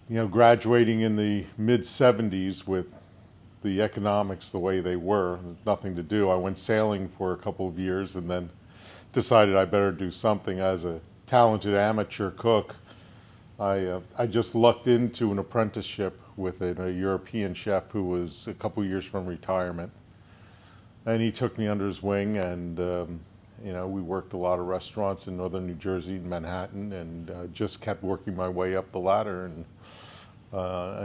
Graduating in the mid 70s with the economics the way they were, nothing to do. I went sailing for a couple of years and then decided I better do something as a talented amateur cook. I just lucked into an apprenticeship with a European chef who was a couple years from retirement, and he took me under his wing, and we worked a lot of restaurants in northern New Jersey and Manhattan, and just kept working my way up the ladder, and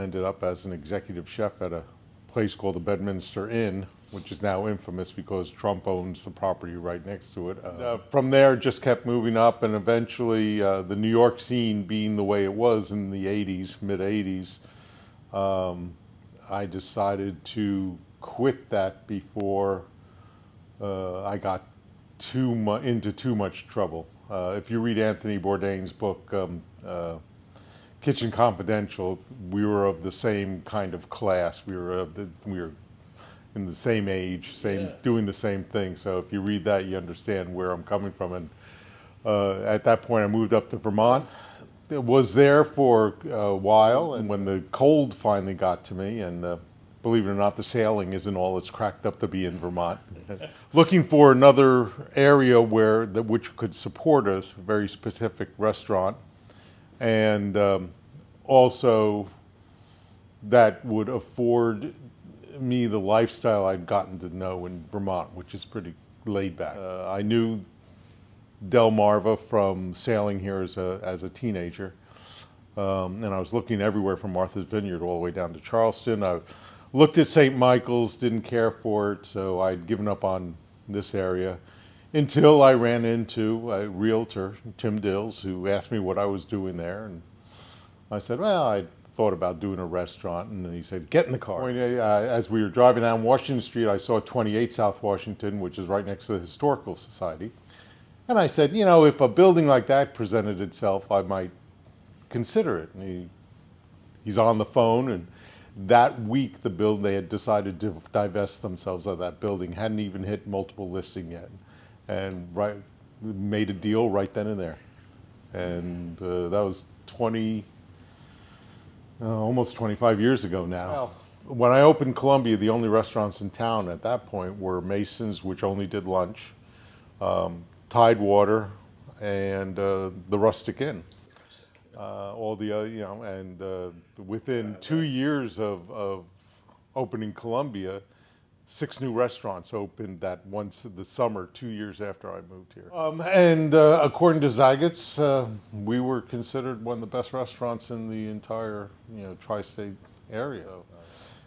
ended up as an executive chef at a place called the Bedminster Inn, which is now infamous because Trump owns the property right next to it. From there, just kept moving up, and eventually the New York scene being the way it was in the 80s, mid 80s, I decided to quit that before I got into too much trouble. If you read Anthony Bourdain's book, Kitchen Confidential, we were of the same kind of class. We were in the same age, doing the same thing. So if you read that, you understand where I'm coming from. And at that point, I moved up to Vermont. It was there for a while, and when the cold finally got to me, and believe it or not, the sailing isn't all it's cracked up to be in Vermont. Looking for another area which could support us, a very specific restaurant, and also that would afford me the lifestyle I'd gotten to know in Vermont, which is pretty laid back. I knew Delmarva from sailing here as a teenager, and I was looking everywhere from Martha's Vineyard all the way down to Charleston. I looked at St. Michael's, didn't care for it, so I'd given up on this area until I ran into a realtor, Tim Dills, who asked me what I was doing there, and I said, well, I thought about doing a restaurant, and then he said, get in the car. As we were driving down Washington Street, I saw 28 South Washington, which is right next to the Historical Society. And I said, if a building like that presented itself, I might consider it. And he's on the phone, and that week they had decided to divest themselves of that building, hadn't even hit multiple listing yet, and made a deal right then and there. And that was almost 25 years ago now. Well, when I opened Columbia, the only restaurants in town at that point were Mason's, which only did lunch, Tidewater, and the Rustic Inn. Within 2 years of opening Columbia, 6 new restaurants opened that once the summer, 2 years after I moved here. According to Zagats, we were considered one of the best restaurants in the entire, tri-state area.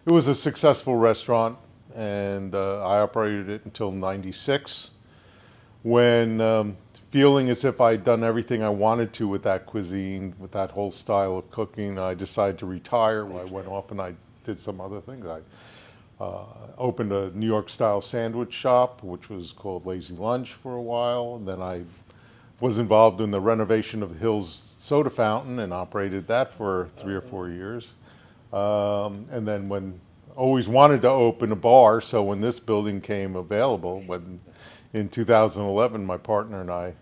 It was a successful restaurant, and I operated it until '96, when feeling as if I'd done everything I wanted to with that cuisine, with that whole style of cooking, I decided to retire. I went off and I did some other things. I opened a New York style sandwich shop, which was called Lazy Lunch for a while. And then I was involved in the renovation of Hill's soda fountain and operated that for 3 or 4 years. And then always wanted to open a bar. So when this building came available, in 2011, my partner and I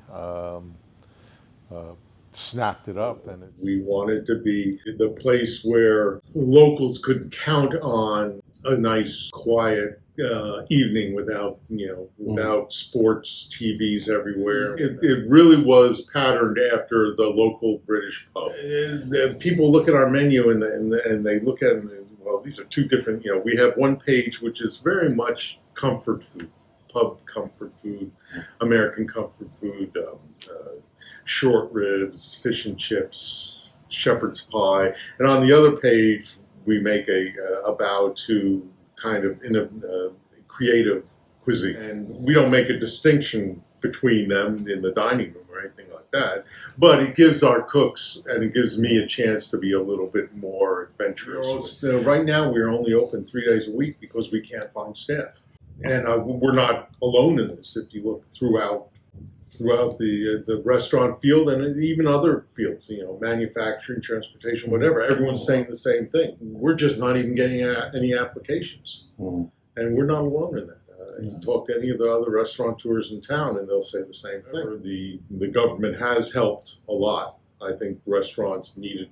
snapped it up. And we wanted to be the place where locals could count on a nice, quiet evening without sports TVs everywhere. It really was patterned after the local British pub. People look at our menu and they look at it and, well, these are two different, we have one page which is very much comfort food. Pub comfort food, American comfort food, short ribs, fish and chips, shepherd's pie. And on the other page, we make a bow to kind of creative cuisine. And we don't make a distinction between them in the dining room or anything like that. But it gives our cooks, and it gives me a chance to be a little bit more adventurous. Right now, we're only open 3 days a week because we can't find staff. And we're not alone in this. If you look throughout the restaurant field and even other fields, manufacturing, transportation, whatever, everyone's saying the same thing. We're just not even getting any applications. And we're not alone in that. You talk to any of the other restaurateurs in town and they'll say the same thing. The government has helped a lot. I think restaurants needed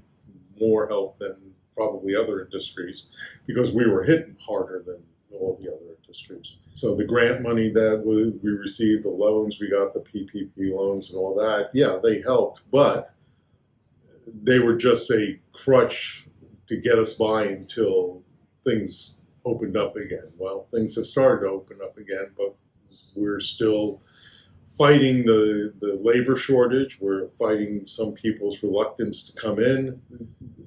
more help than probably other industries because we were hit harder than all the other industries. So the grant money that we received, the loans, we got the PPP loans and all that, yeah, they helped, but they were just a crutch to get us by until things opened up again. Well, things have started to open up again, but we're still fighting the labor shortage. We're fighting some people's reluctance to come in.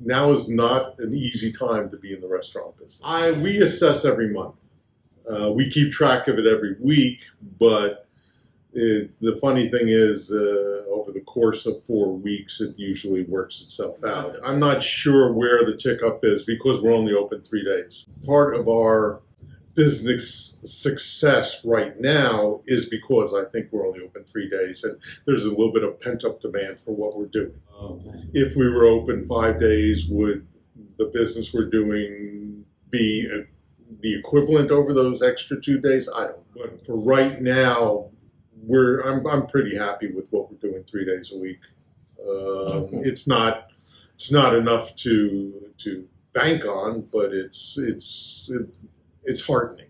Now is not an easy time to be in the restaurant business. We assess every month. We keep track of it every week, but the funny thing is, over the course of 4 weeks, it usually works itself out. I'm not sure where the tick up is because we're only open 3 days. Part of our business success right now is because I think we're only open 3 days, and there's a little bit of pent-up demand for what we're doing. If we were open 5 days, would the business we're doing be the equivalent over those extra 2 days? I don't know. But for right now, I'm pretty happy with what we're doing 3 days a week. It's not enough to bank on, but it's heartening.